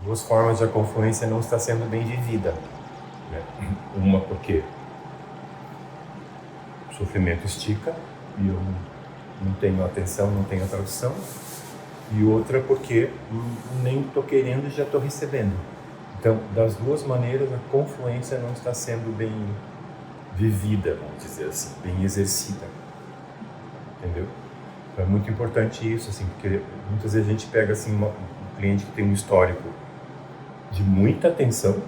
duas formas de a confluência não está sendo bem vivida, né? Uma porque o sofrimento estica e eu não tenho atenção, não tenho tradução, e outra porque nem estou querendo e já estou recebendo. Então, das duas maneiras, a confluência não está sendo bem vivida, vamos dizer assim, bem exercida, entendeu? Então, é muito importante isso, assim, porque muitas vezes a gente pega assim um cliente que tem um histórico de muita atenção,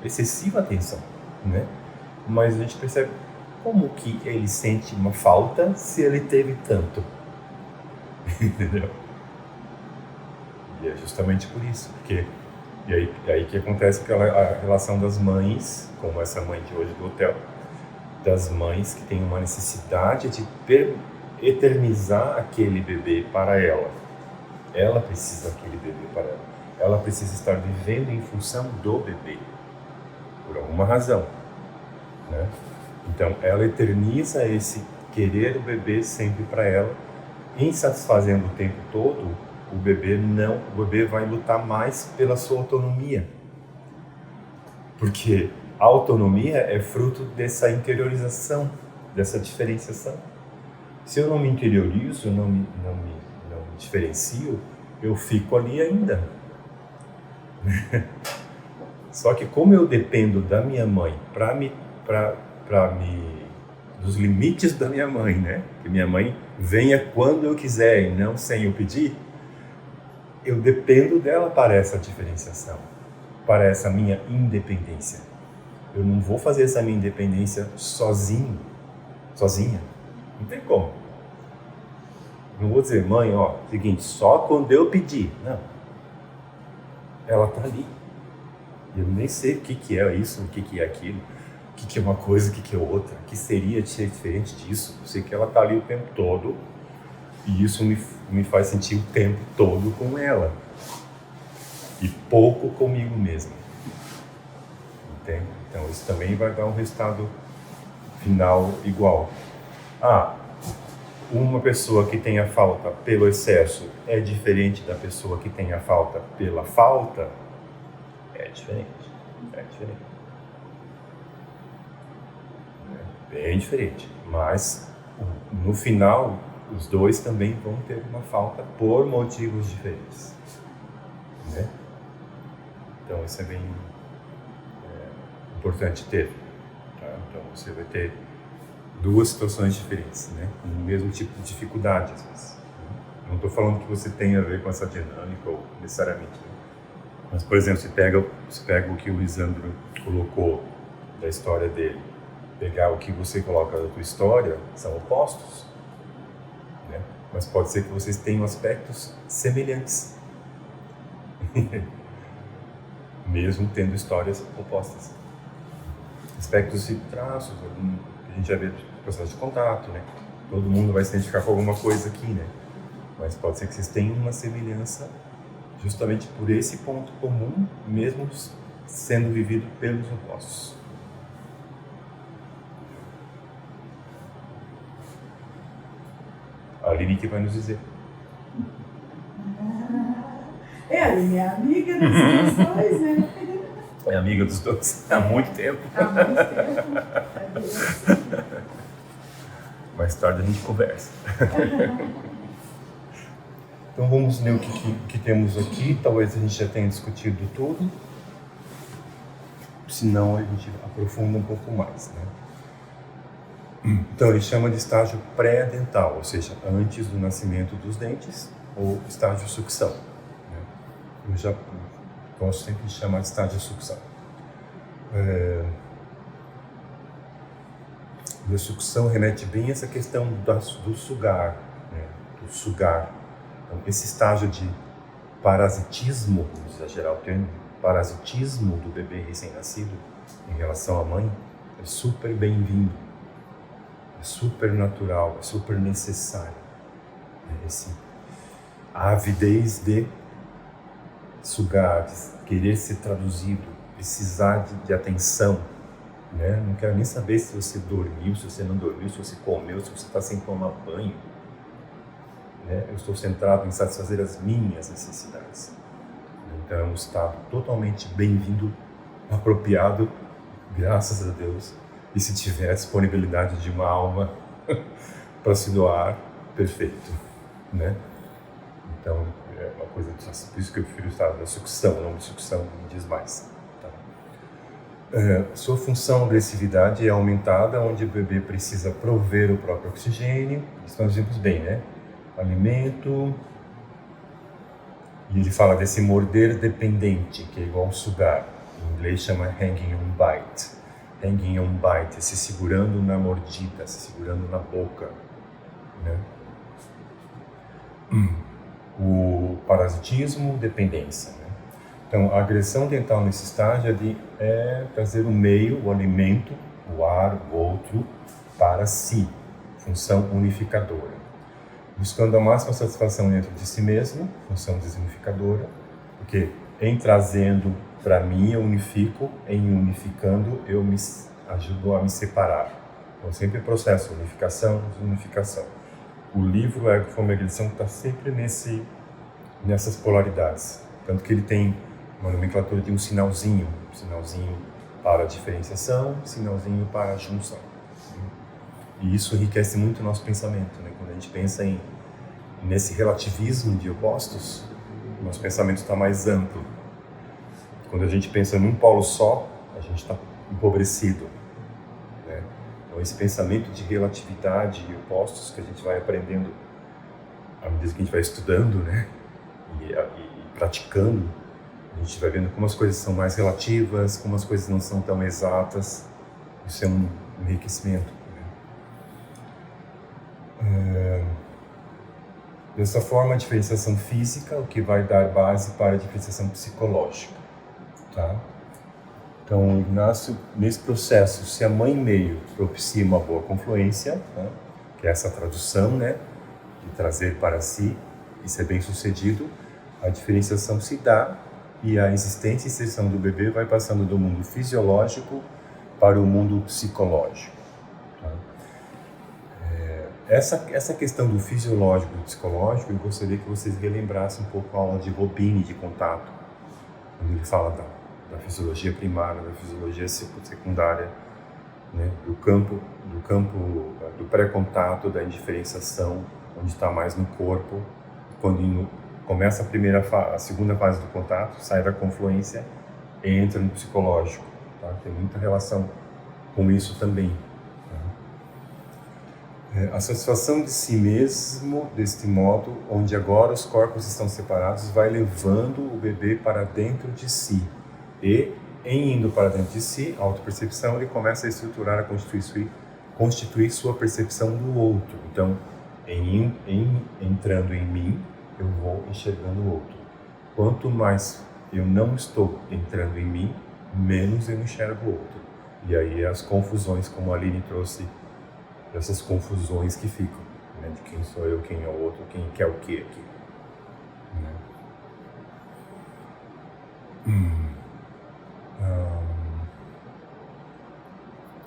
excessiva atenção, né? Mas a gente percebe como que ele sente uma falta se ele teve tanto, entendeu? E é justamente por isso, porque e aí que acontece a relação das mães, como essa mãe de hoje do hotel, das mães que têm uma necessidade de eternizar aquele bebê para ela. Ela precisa daquele bebê para ela. Ela precisa estar vivendo em função do bebê, por alguma razão, né? Então, ela eterniza esse querer o bebê sempre para ela, insatisfazendo o tempo todo. O bebê vai lutar mais pela sua autonomia, porque a autonomia é fruto dessa interiorização, dessa diferenciação. Se eu não me interiorizo, não me diferencio, eu fico ali ainda. Só que como eu dependo da minha mãe dos limites da minha mãe, né? Que minha mãe venha quando eu quiser e não sem eu pedir, eu dependo dela para essa diferenciação, para essa minha independência. Eu não vou fazer essa minha independência sozinha. Não tem como. Não vou dizer, mãe, ó, seguinte, só quando eu pedir. Não. Ela está ali. Eu nem sei o que é isso, o que é aquilo, o que é uma coisa, o que é outra, o que seria diferente disso. Eu sei que ela está ali o tempo todo e isso me faz sentir o tempo todo com ela e pouco comigo mesmo. Entende? Então isso também vai dar um resultado final igual. Uma pessoa que tem a falta pelo excesso é diferente da pessoa que tem a falta pela falta? É diferente. É bem diferente. Mas, no final, os dois também vão ter uma falta por motivos diferentes, né? Então, isso é bem importante ter. Tá? Então, você vai ter duas situações diferentes, né? Com o mesmo tipo de dificuldade, às vezes. Não estou falando que você tem a ver com essa dinâmica, ou necessariamente, né? Mas, por exemplo, você pega o que o Lisandro colocou da história dele, pegar o que você coloca da tua história, são opostos, né? Mas pode ser que vocês tenham aspectos semelhantes, mesmo tendo histórias opostas. Aspectos e traços, que a gente já vê no processo de contato, né? Todo mundo vai se identificar com alguma coisa aqui, né? Mas pode ser que vocês tenham uma semelhança justamente por esse ponto comum, mesmo sendo vivido pelos opostos. A Aline que vai nos dizer. A Aline é amiga dos dois, né? É amiga dos dois há muito tempo. Mais tarde a gente conversa. Então vamos ler o que temos aqui. Talvez a gente já tenha discutido tudo. Senão a gente aprofunda um pouco mais, né? Então ele chama de estágio pré-dental, ou seja, antes do nascimento dos dentes, ou estágio sucção, né? Eu já gosto sempre de chamar de estágio sucção. E a sucção remete bem a essa questão do sugar, né? Do sugar. Então, esse estágio de parasitismo, vamos exagerar o termo, parasitismo do bebê recém-nascido em relação à mãe, é super bem-vindo, é super natural, é super necessário. A avidez de sugar, de querer ser traduzido, precisar de atenção, né? Não quero nem saber se você dormiu, se você não dormiu, se você comeu, se você está sem tomar banho, né? Eu estou centrado em satisfazer as minhas necessidades. Então é um estado totalmente bem-vindo, apropriado, graças a Deus. E se tiver a disponibilidade de uma alma para se doar, perfeito, né? Então é uma coisa, por isso que eu prefiro o estado da sucção, o nome de sucção me diz mais. Sua função agressividade é aumentada, onde o bebê precisa prover o próprio oxigênio. Isso nós vimos bem, né? Alimento. E ele fala desse morder dependente, que é igual ao sugar. Em inglês chama hanging on bite. Hanging on bite é se segurando na mordida, se segurando na boca, né? O parasitismo, dependência, né? Então, a agressão dental nesse estágio é trazer o meio, o alimento, o ar, o outro, para si, função unificadora. Buscando a máxima satisfação dentro de si mesmo, função desunificadora, porque em trazendo para mim eu unifico, em unificando eu me ajudo a me separar. Então, sempre processo, unificação, desunificação. O livro Ergofomo e Agressão está sempre nessas polaridades, tanto que ele tem uma nomenclatura de um sinalzinho para a diferenciação, sinalzinho para a junção. E isso enriquece muito o nosso pensamento, né? Quando a gente pensa nesse relativismo de opostos, o nosso pensamento está mais amplo. Quando a gente pensa num polo só, a gente está empobrecido, né? Então esse pensamento de relatividade e opostos que a gente vai aprendendo à medida que a gente vai estudando, né? E praticando, a gente vai vendo como as coisas são mais relativas, como as coisas não são tão exatas. Isso é um enriquecimento, né? Dessa forma, a diferenciação física, o que vai dar base para a diferenciação psicológica, tá? Então, Ignácio, nesse processo, se a mãe meio propicia uma boa confluência, tá? Que é essa tradução, né? De trazer para si e ser bem sucedido, a diferenciação se dá e a existência e extensão do bebê vai passando do mundo fisiológico para o mundo psicológico. Tá? Essa questão do fisiológico e do psicológico, eu gostaria que vocês relembrassem um pouco a aula de Robini de contato, quando ele fala da fisiologia primária, da fisiologia secundária, né? do campo do pré-contato, da indiferenciação, onde está mais no corpo, quando começa a segunda fase do contato, sai da confluência e entra no psicológico. Tá? Tem muita relação com isso também. Tá? A satisfação de si mesmo, deste modo, onde agora os corpos estão separados, vai levando o bebê para dentro de si. E, em indo para dentro de si, a autopercepção, ele começa a estruturar, a constituir sua percepção do outro. Então, entrando em mim, eu vou enxergando o outro. Quanto mais eu não estou entrando em mim, menos eu enxergo o outro. E aí as confusões, como a Aline trouxe, essas confusões que ficam, né? De quem sou eu, quem é o outro, quem quer o que aqui.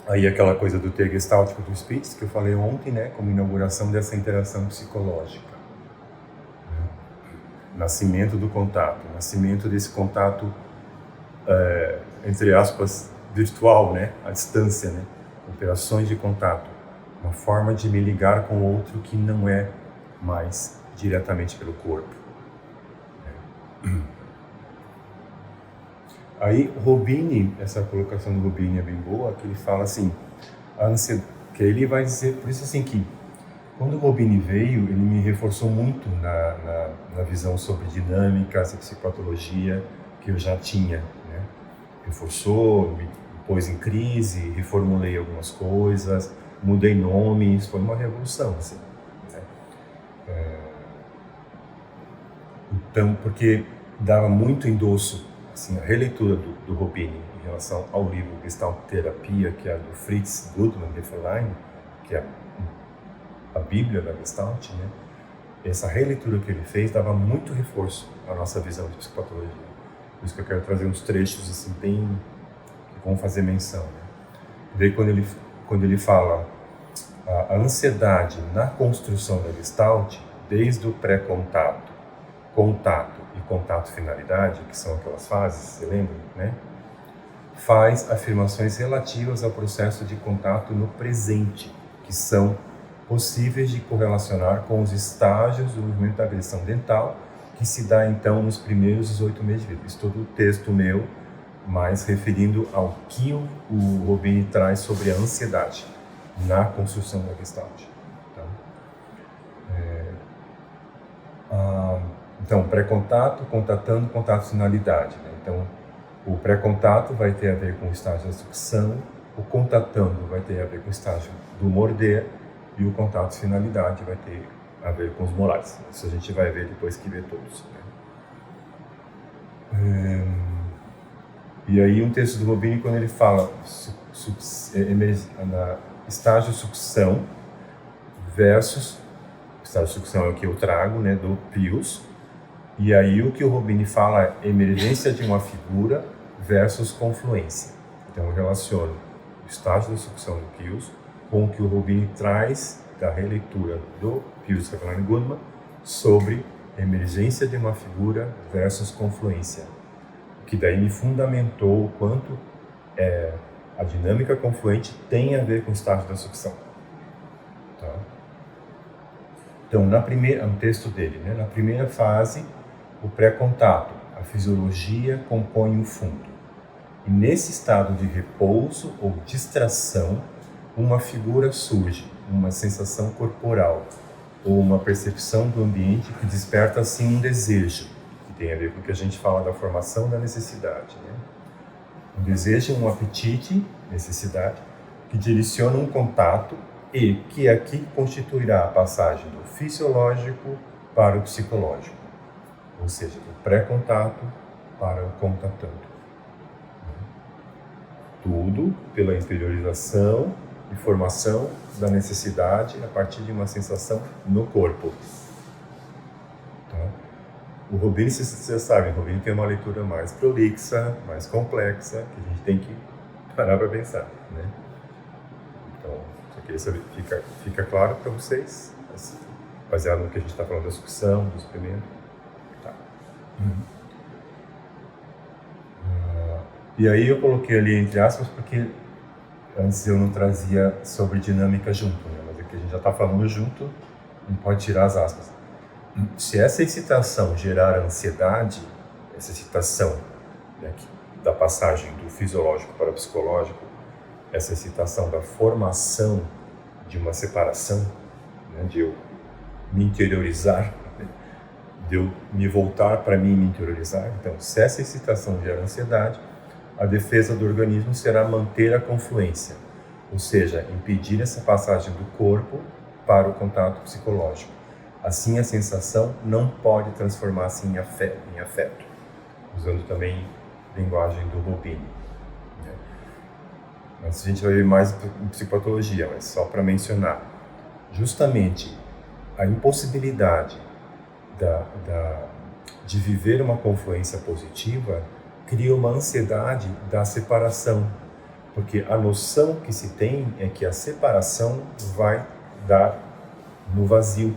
Aí aquela coisa do ter gestáltico do Spitz, que eu falei ontem, né? Como inauguração dessa interação psicológica. Nascimento do contato, nascimento desse contato, entre aspas, virtual, né? À distância, né? Operações de contato, uma forma de me ligar com o outro que não é mais diretamente pelo corpo. Aí Robini, essa colocação do Robini é bem boa, que ele fala assim, que ele vai dizer, por isso assim que quando o Robini veio, ele me reforçou muito na visão sobre dinâmicas e psicopatologia que eu já tinha, né? Reforçou, me pôs em crise, reformulei algumas coisas, mudei nomes, foi uma revolução, assim, né? Então, porque dava muito endosso, assim, a releitura do Robini em relação ao livro Gestalt Terapia, que é do Fritz Goodman Hefferlein, que é a Bíblia da Gestalt, né? Essa releitura que ele fez dava muito reforço à nossa visão de psicopatologia. Por isso que eu quero trazer uns trechos assim bem que vão fazer menção, né? Daí quando ele fala a ansiedade na construção da Gestalt, desde o pré-contato, contato e contato-finalidade, que são aquelas fases, você lembra, né? Faz afirmações relativas ao processo de contato no presente, que são possíveis de correlacionar com os estágios do movimento da agressão dental, que se dá então nos primeiros 18 meses de vida. Isso todo o texto meu, mas referindo ao que o Robini traz sobre a ansiedade na construção da Gestalt. Então, pré-contato, contatando, contato-finalidade. Né? Então, o pré-contato vai ter a ver com o estágio da sucção, o contatando vai ter a ver com o estágio do morder, e o contato-finalidade vai ter a ver com os morais. Isso a gente vai ver depois que ver todos. Né? E aí um texto do Robini, quando ele fala estágio sucção versus, estágio sucção é o que eu trago, né, do Pius, e aí o que o Robini fala é emergência de uma figura versus confluência. Então eu relaciono o estágio da sucção do Pius com o que o Robini traz da releitura do Pius Cavalani Goodman sobre emergência de uma figura versus confluência, que daí me fundamentou o quanto a dinâmica confluente tem a ver com o estágio da sucção. Tá? Então, no texto dele, né, na primeira fase, o pré-contato, a fisiologia compõe o fundo. E nesse estado de repouso ou distração, uma figura surge, uma sensação corporal ou uma percepção do ambiente que desperta assim um desejo, que tem a ver com o que a gente fala da formação da necessidade. Né? Um desejo, um apetite, necessidade, que direciona um contato e que aqui constituirá a passagem do fisiológico para o psicológico, ou seja, do pré-contato para o contatando. Tudo pela interiorização e formação da necessidade a partir de uma sensação no corpo. Tá? O Robini, vocês sabem, o Robini tem uma leitura mais prolixa, mais complexa, que a gente tem que parar para pensar. Né? Então, só queria saber, fica claro para vocês, baseado no que a gente está falando da sucção, do suprimento. Tá. E aí eu coloquei ali entre aspas porque antes eu não trazia sobre dinâmica junto, né? Mas aqui a gente já está falando junto, não pode tirar as aspas. Se essa excitação gerar ansiedade, essa excitação, né, da passagem do fisiológico para o psicológico, essa excitação da formação de uma separação, né, de eu me interiorizar, né, de eu me voltar para mim e me interiorizar. Então, se essa excitação gera ansiedade, a defesa do organismo será manter a confluência, ou seja, impedir essa passagem do corpo para o contato psicológico. Assim, a sensação não pode transformar-se em afeto, usando também a linguagem do Robini. Mas a gente vai ver mais em psicopatologia, mas só para mencionar. Justamente a impossibilidade de viver uma confluência positiva cria uma ansiedade da separação, porque a noção que se tem é que a separação vai dar no vazio.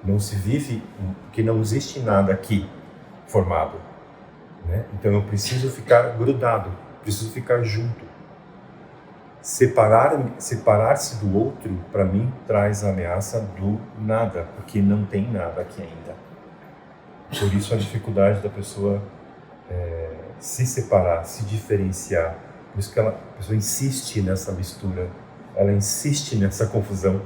Não se vive, que não existe nada aqui formado. Né? Então eu preciso ficar grudado, preciso ficar junto. Separar-se do outro, para mim, traz a ameaça do nada, porque não tem nada aqui ainda. Por isso a dificuldade da pessoa se separar, se diferenciar. Por isso que a pessoa insiste nessa mistura, ela insiste nessa confusão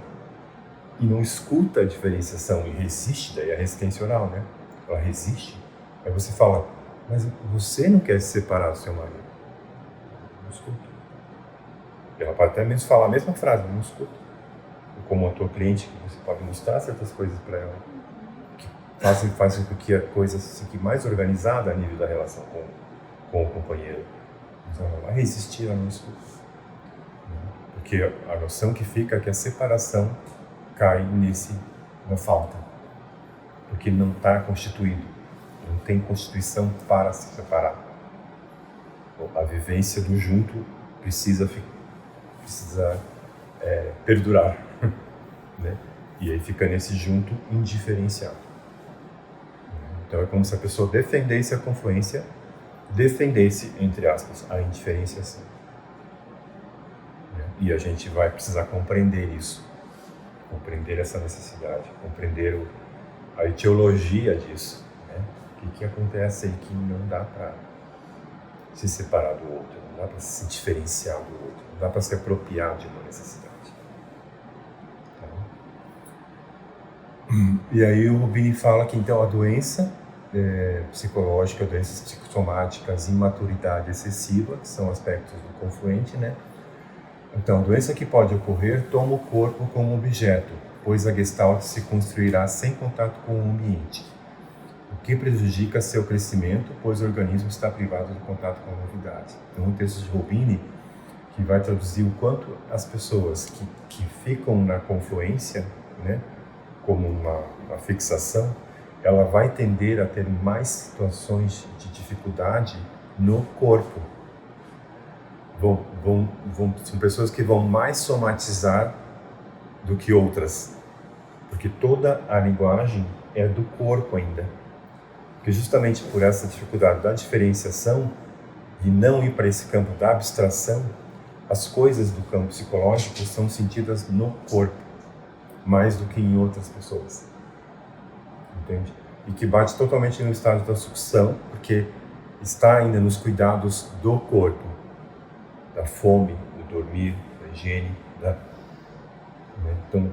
e não escuta a diferenciação e resiste, daí a resistência oral, né? Ela resiste. Aí você fala, mas você não quer se separar do seu marido? Não escuta. Ela pode até mesmo falar a mesma frase, não escuta. Como a tua cliente, que você pode mostrar certas coisas para ela que fazem com que a coisa fique mais organizada a nível da relação com o companheiro. Então ela vai resistir, ela não escuta. Porque a noção que fica é que a separação cai na falta. Porque não está constituído. Não tem constituição para se separar. A vivência do junto precisa perdurar. Né? E aí fica nesse junto indiferenciado. Então é como se a pessoa defendesse a confluência, defendesse, entre aspas, a indiferenciação. E a gente vai precisar compreender isso, compreender essa necessidade, compreender a etiologia disso, né? O que acontece aí que não dá para se separar do outro, não dá para se diferenciar do outro, não dá para se apropriar de uma necessidade. E aí o Rubini fala que então a doença psicológica, doenças psicossomáticas, imaturidade excessiva, que são aspectos do confluente, né? Então, a doença que pode ocorrer toma o corpo como objeto, pois a Gestalt se construirá sem contato com o ambiente, o que prejudica seu crescimento, pois o organismo está privado do contato com a novidade. Então, um texto de Rubini que vai traduzir o quanto as pessoas que ficam na confluência, né, como uma fixação, ela vai tender a ter mais situações de dificuldade no corpo. São pessoas que vão mais somatizar do que outras, porque toda a linguagem é do corpo ainda. Porque justamente por essa dificuldade da diferenciação e não ir para esse campo da abstração, as coisas do campo psicológico são sentidas no corpo, mais do que em outras pessoas. Entende? E que bate totalmente no estágio da sucção, porque está ainda nos cuidados do corpo, da fome, do dormir, da higiene, né? Então,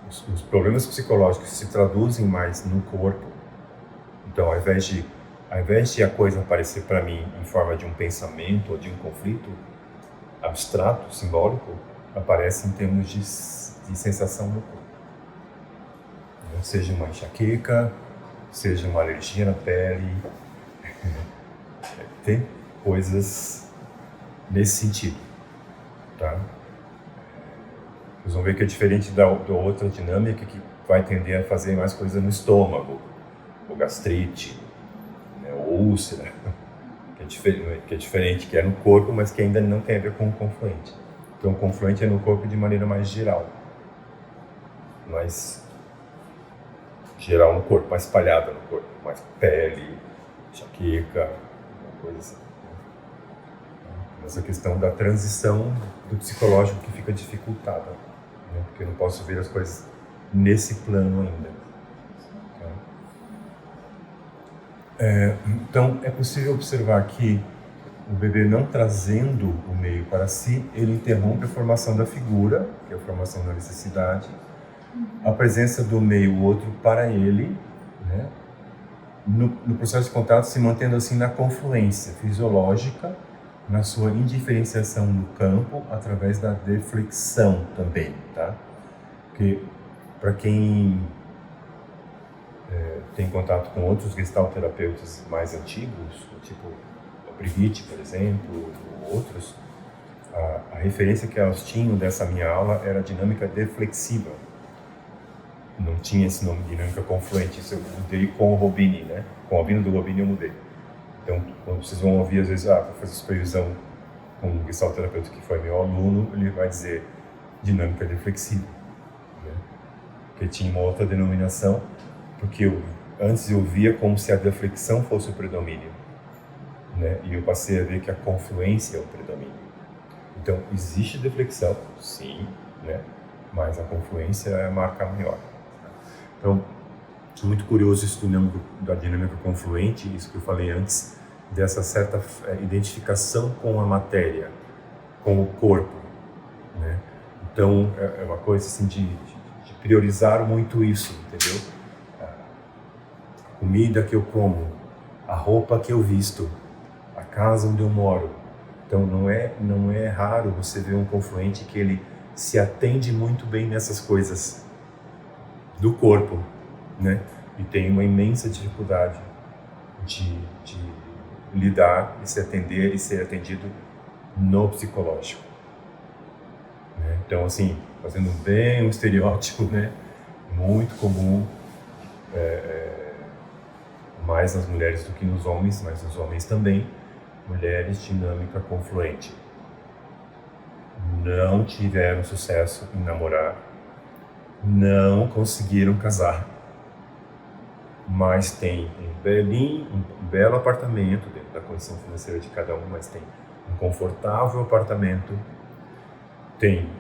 os problemas psicológicos se traduzem mais no corpo. Então, ao invés de a coisa aparecer para mim em forma de um pensamento ou de um conflito abstrato, simbólico, aparece em termos de sensação no corpo. Seja uma enxaqueca, seja uma alergia na pele, tem coisas nesse sentido, tá? Vocês vão ver que é diferente da outra dinâmica que vai tender a fazer mais coisa no estômago, ou gastrite, né, ou úlcera, que é diferente, que é no corpo, mas que ainda não tem a ver com o confluente. Então o confluente é no corpo de maneira mais geral, mais geral no corpo, mais espalhada no corpo, mais pele, enxaqueca, uma coisa assim. Essa questão da transição do psicológico que fica dificultada, né? Porque eu não posso ver as coisas nesse plano ainda. Então, é possível observar que o bebê não trazendo o meio para si, ele interrompe a formação da figura, que é a formação da necessidade, a presença do meio outro para ele, né? No processo de contato se mantendo assim na confluência fisiológica, na sua indiferenciação no campo, através da deflexão também, tá? Porque, para quem tem contato com outros gestalterapeutas mais antigos, tipo o Brigitte, por exemplo, ou outros, a referência que elas tinham dessa minha aula era a dinâmica deflexiva. Não tinha esse nome, dinâmica confluente, isso eu mudei com o Rubini, né? Com a vinda do Rubini eu mudei. Então, quando vocês vão ouvir, às vezes, para fazer supervisão com um gestalterapeuta que foi meu aluno, ele vai dizer dinâmica deflexiva, né? Porque tinha uma outra denominação, porque antes eu via como se a deflexão fosse o predomínio, né? E eu passei a ver que a confluência é o predomínio. Então, existe deflexão, sim, né? Mas a confluência é a marca maior. Então, muito curioso isso da dinâmica confluente, isso que eu falei antes, dessa certa identificação com a matéria, com o corpo, né? Então, é uma coisa assim de priorizar muito isso, entendeu? A comida que eu como, a roupa que eu visto, a casa onde eu moro. Então, não é raro você ver um confluente que ele se atende muito bem nessas coisas do corpo, né? E tem uma imensa dificuldade de lidar e se atender e ser atendido no psicológico, né? Então, assim, fazendo bem um estereótipo, né? Muito comum, mais nas mulheres do que nos homens, mas nos homens também, mulheres dinâmica confluente. Não tiveram sucesso em namorar, não conseguiram casar, mas tem um belo apartamento dentro da condição financeira de cada um, mas tem um confortável apartamento, tem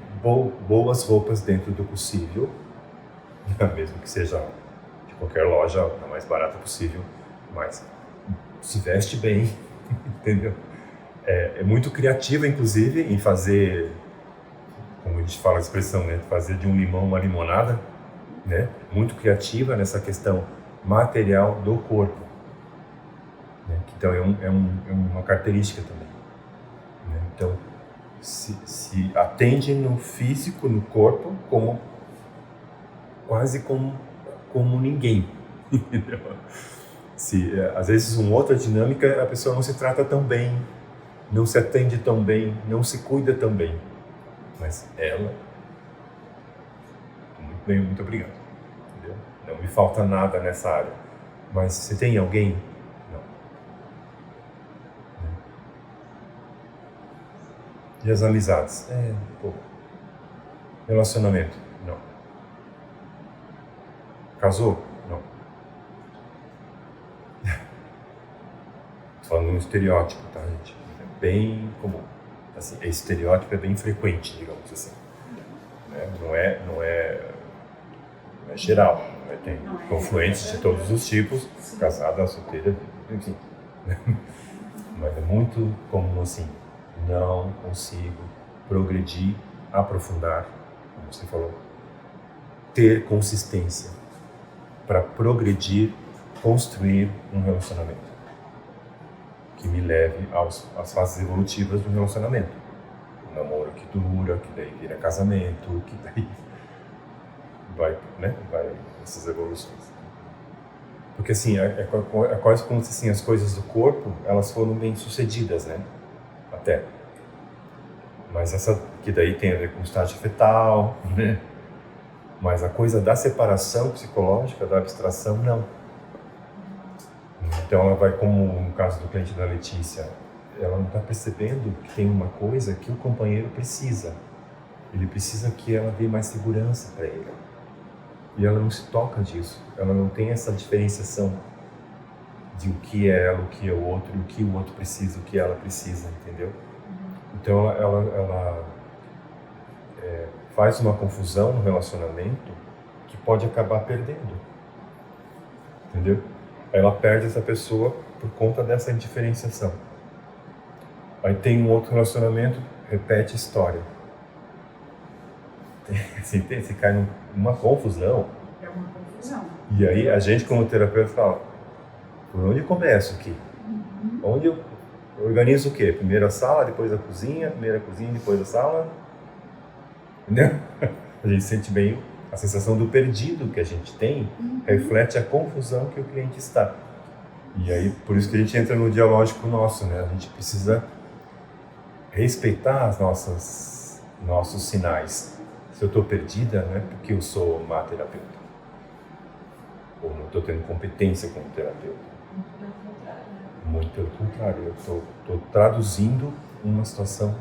boas roupas dentro do possível, mesmo que seja de qualquer loja, a mais barata possível, mas se veste bem, entendeu? É muito criativa, inclusive, em fazer, como a gente fala a expressão, né, fazer de um limão uma limonada, né? Muito criativa nessa questão material do corpo, né? Então é uma característica também, né? Então se atende no físico, no corpo, quase como ninguém, entendeu? Às vezes uma outra dinâmica, a pessoa não se trata tão bem, não se atende tão bem, não se cuida tão bem, mas ela, muito bem, muito obrigado, entendeu? Não me falta nada nessa área, mas se tem alguém, não. E as amizades? Relacionamento? Não. Casou? Não. Tô falando um estereótipo, tá, gente? É bem comum. Assim, esse estereótipo é bem frequente, digamos assim. Né? Não é geral. Né? Tem confluentes de todos os tipos, casada, solteira, enfim. Mas é muito comum assim, não consigo progredir, aprofundar, como você falou, ter consistência para progredir, construir um relacionamento que me leve às fases evolutivas do relacionamento. O namoro que dura, que daí vira casamento, que daí vai essas evoluções. Porque assim, é quase como se assim, as coisas do corpo, elas foram bem sucedidas, né? Até. Mas essa que daí tem a ver com o estágio fetal, né? Mas a coisa da separação psicológica, da abstração, não. Então ela vai, como no caso do cliente da Letícia, ela não está percebendo que tem uma coisa que o companheiro precisa. Ele precisa que ela dê mais segurança para ele. E ela não se toca disso. Ela não tem essa diferenciação de o que é ela, o que é o outro, o que o outro precisa, o que ela precisa, entendeu? Então ela faz uma confusão no relacionamento que pode acabar perdendo, entendeu? Ela perde essa pessoa por conta dessa indiferenciação. Aí tem um outro relacionamento, repete a história. Você cai numa confusão. É uma confusão. E aí a gente como terapeuta fala, por onde eu começo aqui? Onde eu organizo o quê? Primeiro a sala, depois a cozinha, primeiro a cozinha, depois a sala. Entendeu? A gente sente bem a sensação do perdido que a gente tem, reflete a confusão que o cliente está. E aí, por isso que a gente entra no dialógico nosso, né? A gente precisa respeitar nossos sinais. Se eu estou perdida, não é porque eu sou má terapeuta. Ou não estou tendo competência como terapeuta. Muito pelo contrário, eu estou traduzindo uma situação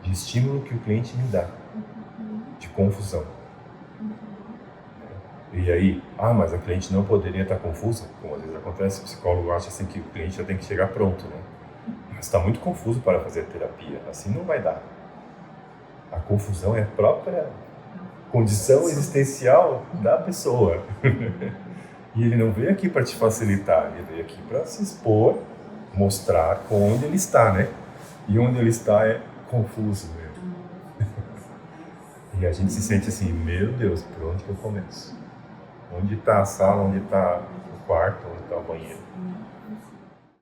de estímulo que o cliente me dá, de confusão. E aí, mas a cliente não poderia estar confusa, como às vezes acontece, o psicólogo acha assim que o cliente já tem que chegar pronto, né? Mas está muito confuso para fazer a terapia, assim não vai dar. A confusão é a própria condição existencial da pessoa. E ele não veio aqui para te facilitar, ele veio aqui para se expor, mostrar onde ele está, né? E onde ele está é confuso mesmo. E a gente se sente assim, meu Deus, por onde que eu começo? Onde está a sala, onde está o quarto, onde está o banheiro?